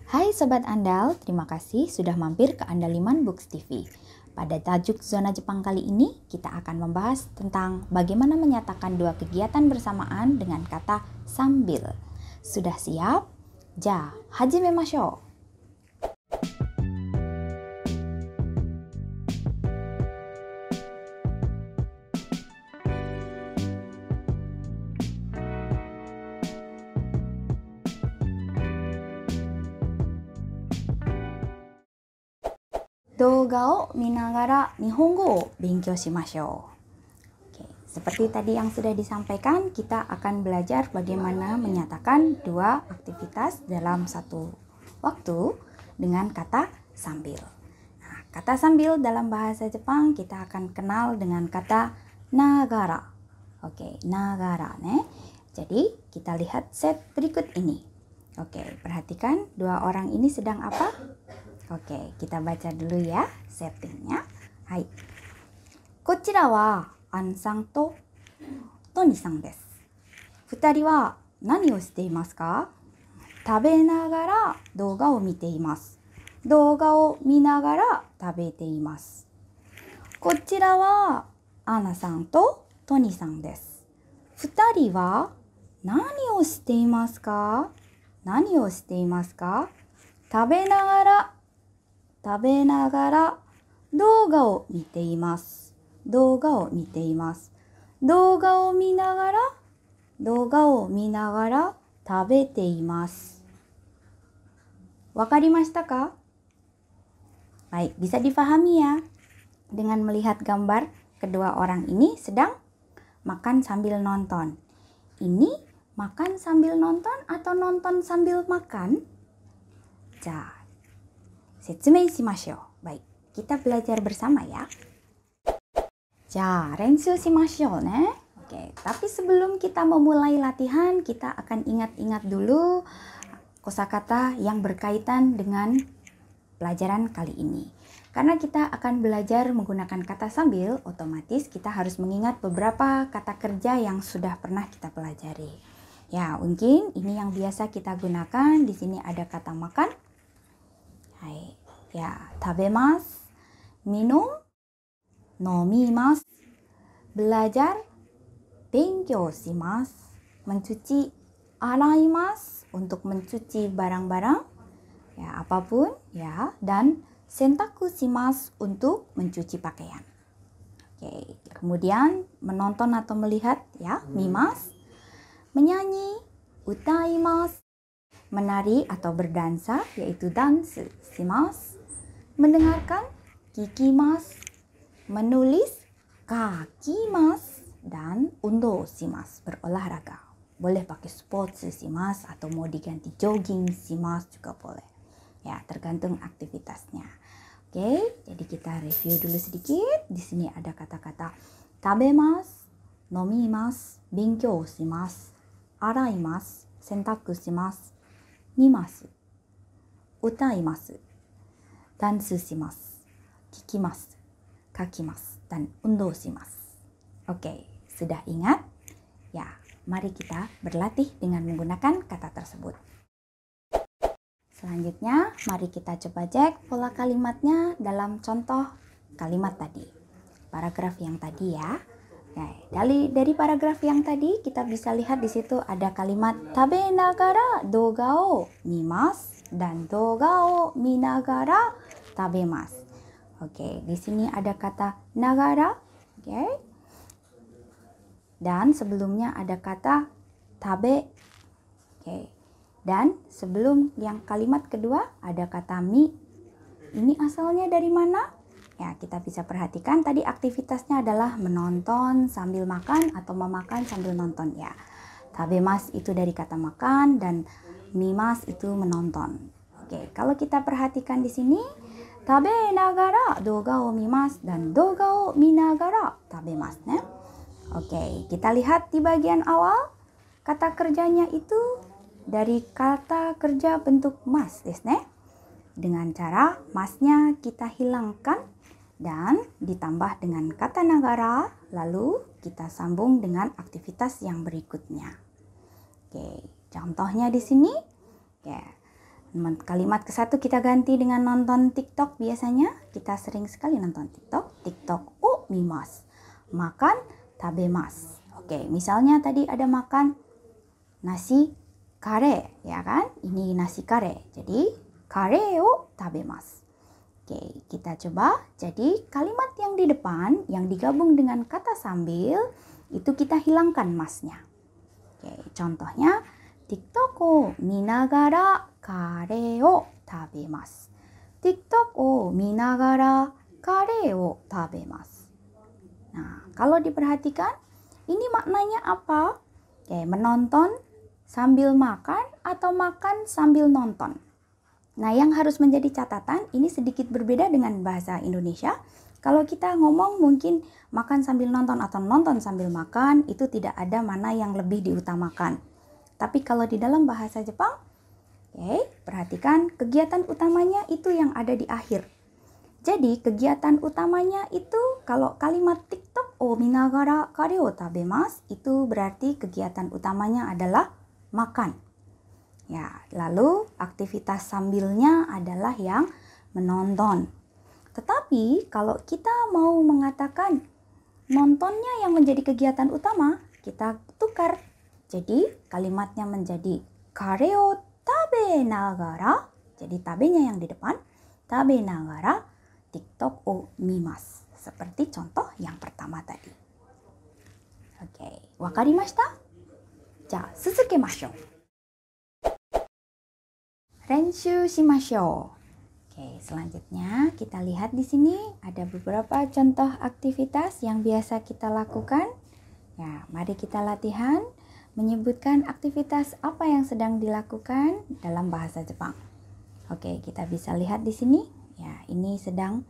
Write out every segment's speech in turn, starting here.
Hai Sobat Andal, terima kasih sudah mampir ke Andaliman Books TV. Pada tajuk Zona Jepang kali ini, kita akan membahas tentang bagaimana menyatakan dua kegiatan bersamaan dengan kata sambil. Sudah siap? Ja, hajimemashou! Douga o minagara nihongo o benkyou shimashou. Oke, seperti tadi yang sudah disampaikan, kita akan belajar bagaimana menyatakan dua aktivitas dalam satu waktu dengan kata sambil. Nah, kata sambil dalam bahasa Jepang kita akan kenal dengan kata nagara. Oke, nagara ne. Jadi kita lihat set berikut ini. Oke, perhatikan dua orang ini sedang apa? Oke, kita baca dulu ya settingnya. Hai. こちらはアンさんとトニさんです。2人は何をしていますか？食べながら動画を見ています。動画を見ながら食べています。こちらはアナさんとトニさんです。2人は何をしていますか？何をしていますか？食べながら動画を見ています。動画を見ています。動画を見ながら食べています。わかりましたか? Baik, bisa dipahami ya. Dengan melihat gambar, kedua orang ini sedang makan sambil nonton. Ini makan sambil nonton atau nonton sambil makan? Ja, setsume shimashou. Baik, kita belajar bersama ya. Ja, renshu shimashou ne. Oke, tapi sebelum kita memulai latihan, kita akan ingat-ingat dulu kosakata yang berkaitan dengan pelajaran kali ini. Karena kita akan belajar menggunakan kata sambil, otomatis kita harus mengingat beberapa kata kerja yang sudah pernah kita pelajari. Ya, mungkin ini yang biasa kita gunakan. Di sini ada kata makan. Hai, ya, tabemasu, minum, nomimasu, belajar, benkyou shimasu, mencuci, araimasu, untuk mencuci barang-barang, ya apapun, ya, dan sentaku shimasu, untuk mencuci pakaian. Oke, kemudian menonton atau melihat, ya, mimasu, menyanyi, utaimasu, menari atau berdansa, yaitu dansu shimasu, mendengarkan, kikimasu, menulis, kakimasu, dan undo shimasu, berolahraga. Boleh pakai sports shimasu atau mau diganti jogging shimasu juga boleh. Ya, tergantung aktivitasnya. Oke, jadi kita review dulu sedikit. Di sini ada kata-kata tabemasu, nomimasu, benkyou shimasu, araimasu, sentaku shimasu, mimasu, utaimasu, dansu shimasu, kikimasu, kakimasu, dan undo shimasu. Oke, sudah ingat? Ya, mari kita berlatih dengan menggunakan kata tersebut. Selanjutnya, mari kita coba cek pola kalimatnya dalam contoh kalimat tadi. Paragraf yang tadi ya. Nah, dari paragraf yang tadi kita bisa lihat di situ ada kalimat tabe nagara douga o mimasu dan douga o minagara tabemasu. Oke, di sini ada kata nagara, oke. Dan sebelumnya ada kata tabe, oke. Dan sebelum yang kalimat kedua ada kata mi. Ini asalnya dari mana? Ya, kita bisa perhatikan tadi aktivitasnya adalah menonton sambil makan atau memakan sambil nonton ya. Tabemas itu dari kata makan dan mimas itu menonton. Oke, kalau kita perhatikan di sini tabe nagara douga o mimasu dan douga o minagara tabemasu ne. Oke, kita lihat di bagian awal kata kerjanya itu dari kata kerja bentuk mas desu ne. Dengan cara masnya kita hilangkan dan ditambah dengan kata nagara, lalu kita sambung dengan aktivitas yang berikutnya. Oke, contohnya di sini. Oke, Kalimat ke satu kita ganti dengan nonton TikTok. Biasanya kita sering sekali nonton TikTok. TikTok o mimasu. Makan tabemasu. Oke, misalnya tadi ada makan nasi kare, ya kan? Ini nasi kare. Jadi kare o tabemasu. Oke, kita coba. Jadi kalimat yang di depan yang digabung dengan kata sambil itu kita hilangkan masnya. Oke, contohnya TikTok o minagara kare o tabemasu. TikTok o minagara kare o tabemasu. Nah, kalau diperhatikan, ini maknanya apa? Oke, menonton sambil makan atau makan sambil nonton. Nah, yang harus menjadi catatan, ini sedikit berbeda dengan bahasa Indonesia. Kalau kita ngomong mungkin makan sambil nonton atau nonton sambil makan, itu tidak ada mana yang lebih diutamakan. Tapi kalau di dalam bahasa Jepang, perhatikan kegiatan utamanya itu yang ada di akhir. Jadi kegiatan utamanya itu kalau kalimat TikTok o minagara kare o tabemasu itu berarti kegiatan utamanya adalah makan. Ya, lalu aktivitas sambilnya adalah yang menonton. Tetapi kalau kita mau mengatakan nontonnya yang menjadi kegiatan utama, kita tukar. Jadi kalimatnya menjadi kare o tabe nagara. Jadi tabenya yang di depan. Tabe nagara TikTok o mimasu. Seperti contoh yang pertama tadi. Oke, wakarimashita? Ja, suzukemashou. Renshu shimashou. Oke, selanjutnya kita lihat di sini ada beberapa contoh aktivitas yang biasa kita lakukan. Ya, mari kita latihan menyebutkan aktivitas apa yang sedang dilakukan dalam bahasa Jepang. Oke, kita bisa lihat di sini. Ya, ini sedang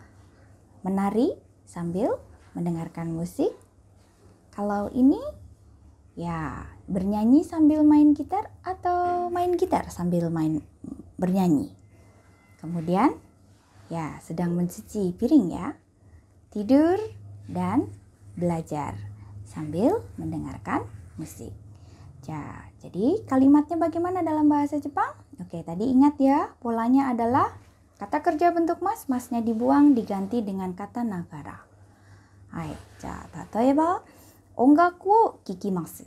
menari sambil mendengarkan musik. Kalau ini, ya bernyanyi sambil main gitar atau main gitar sambil bernyanyi. Kemudian, ya sedang mencuci piring ya. Tidur dan belajar sambil mendengarkan musik. Ya, jadi kalimatnya bagaimana dalam bahasa Jepang? Oke, tadi ingat ya, polanya adalah kata kerja bentuk mas, masnya dibuang diganti dengan kata nagara. Hai, ja, tatoeba, ongaku o kikimasu.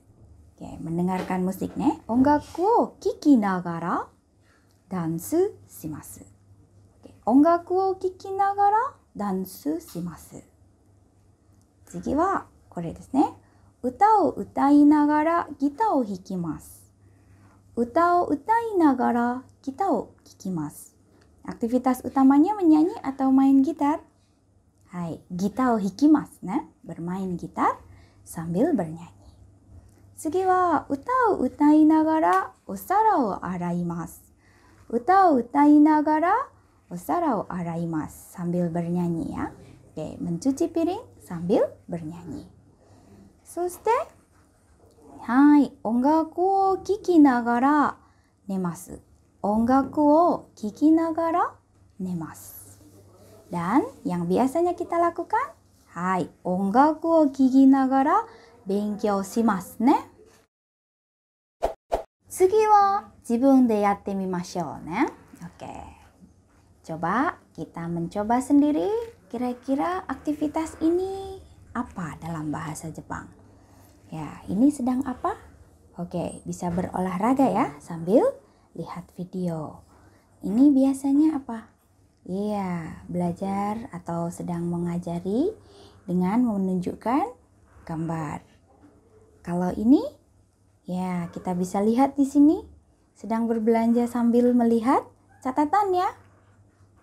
Oke, mendengarkan musik ne. Ongaku o kiki nagara dansu shimasu. Oke, ongaku o kiki nagara dansu shimasu. 次はこれですね。歌を歌いながらギターを弾きます。歌を歌いながらギターを弾きます。Aktivitas utamanya menyanyi atau main gitar? Hai, gitarを弾きますね。bermain gitar sambil bernyanyi. 次は歌を歌いながらお皿を洗います。歌を歌いながらお皿を洗います。sambil bernyanyi ya. Oke, mencuci piring sambil bernyanyi. そして、はい、音楽を聴きながら寝ます。音楽を聴きながら寝ます。Dan yang biasanya kita lakukan, hai, 音楽を聴きながら勉強しますね。次は自分でやってみましょうね。Oke. Coba kita mencoba sendiri kira-kira aktivitas ini apa dalam bahasa Jepang. Ya, ini sedang apa? Oke, bisa berolahraga ya sambil lihat video. Ini biasanya apa? Iya, belajar atau sedang mengajari dengan menunjukkan gambar. Kalau ini, ya kita bisa lihat di sini sedang berbelanja sambil melihat catatan ya.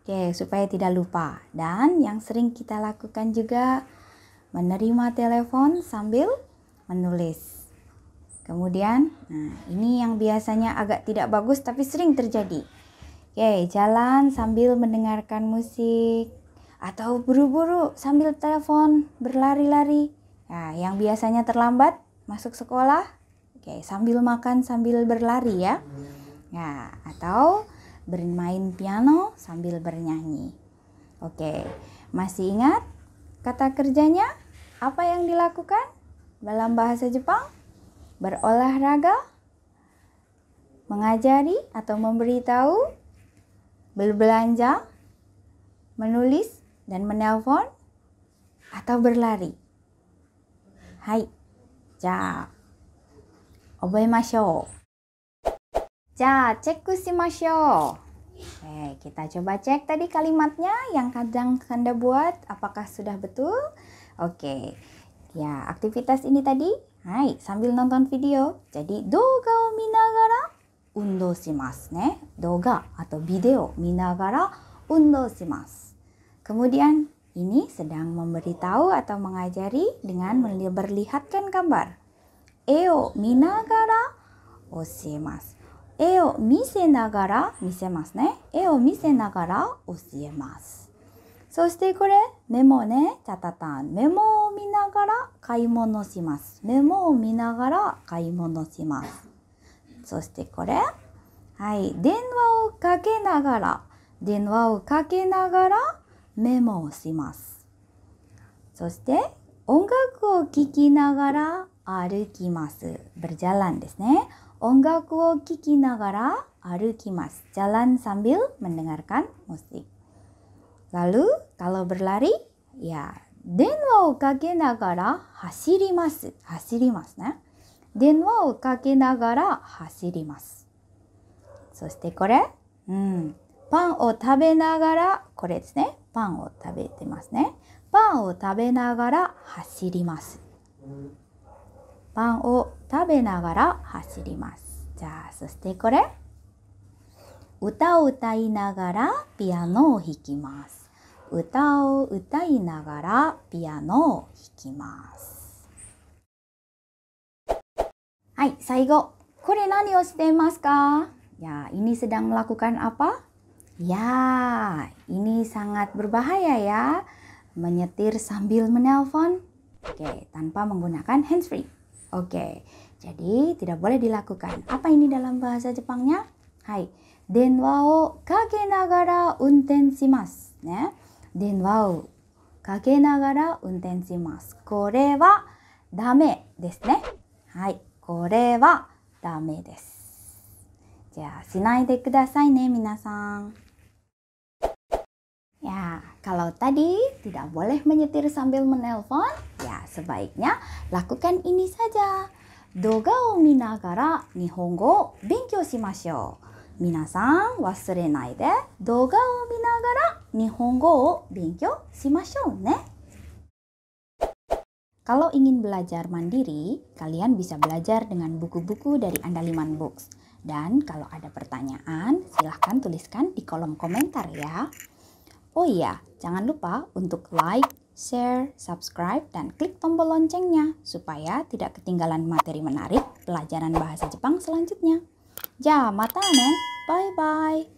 Oke, supaya tidak lupa. Dan yang sering kita lakukan juga menerima telepon sambil menulis. Kemudian, nah ini yang biasanya agak tidak bagus tapi sering terjadi. Oke, jalan sambil mendengarkan musik atau buru-buru sambil telepon berlari-lari. Nah, yang biasanya terlambat masuk sekolah, oke, sambil makan sambil berlari ya. Nah, atau bermain piano sambil bernyanyi. Oke, masih ingat kata kerjanya? Apa yang dilakukan dalam bahasa Jepang? Berolahraga, mengajari atau memberitahu, berbelanja, menulis, dan menelpon, atau berlari? Hai, じゃあ、覚えましょう。じゃあ、チェックしましょう. Kita coba cek tadi kalimatnya yang kadang Anda buat, apakah sudah betul? Oke, ya aktivitas ini tadi, hai, sambil nonton video. Jadi, 動画を見ながら運動しますね. 動画 atau video 見ながら運動します. Kemudian, ini sedang memberitahu atau mengajari dengan memperlihatkan gambar. 絵を見ながら教えます。絵を見せながら見せますね。絵を見せながら教えます。そしてこれ、メモね、catatan。メモを見ながら買い物します。メモを見ながら買い物します。そしてこれ、はい、電話をかけながらメモをします。そして音楽を聴きながら歩きます。berjalan ですね。音楽を聴きながら歩きます。jalan sambil mendengarkan musik. Lalu kalau berlari, ya 電話をかけながら走ります。走りますね。電話をかけながら走ります。そしてこれ、パンを食べながら、これですね。パンを食べてますね。パンを食べながら走ります。パンを食べながら走ります。じゃあ、そしてこれ。歌を歌いながらピアノを弾きます。歌を歌いながらピアノを弾きます。はい、最後。これ何をしていますか? Ya, ini sedang melakukan apa? Ya, ini sangat berbahaya ya. Menyetir sambil menelpon. Oke, tanpa menggunakan handsfree. Oke, jadi tidak boleh dilakukan. Apa ini dalam bahasa Jepangnya? Hai, 電話をかけながら運転します。ね。電話をかけながら運転します。これはダメですね。はい、これはダメです。じゃあ、しないでくださいね、皆さん。Ya, kalau tadi tidak boleh menyetir sambil menelpon, ya sebaiknya lakukan ini saja. 動画を見ながら日本語を勉強しましょう。皆さん忘れないで動画を見ながら日本語を勉強しましょうね。Kalau ingin belajar mandiri, kalian bisa belajar dengan buku-buku dari Andaliman Books. Dan kalau ada pertanyaan, silahkan tuliskan di kolom komentar ya. Oh iya, jangan lupa untuk like, share, subscribe, dan klik tombol loncengnya supaya tidak ketinggalan materi menarik pelajaran bahasa Jepang selanjutnya. Ja, mata ne. Bye-bye.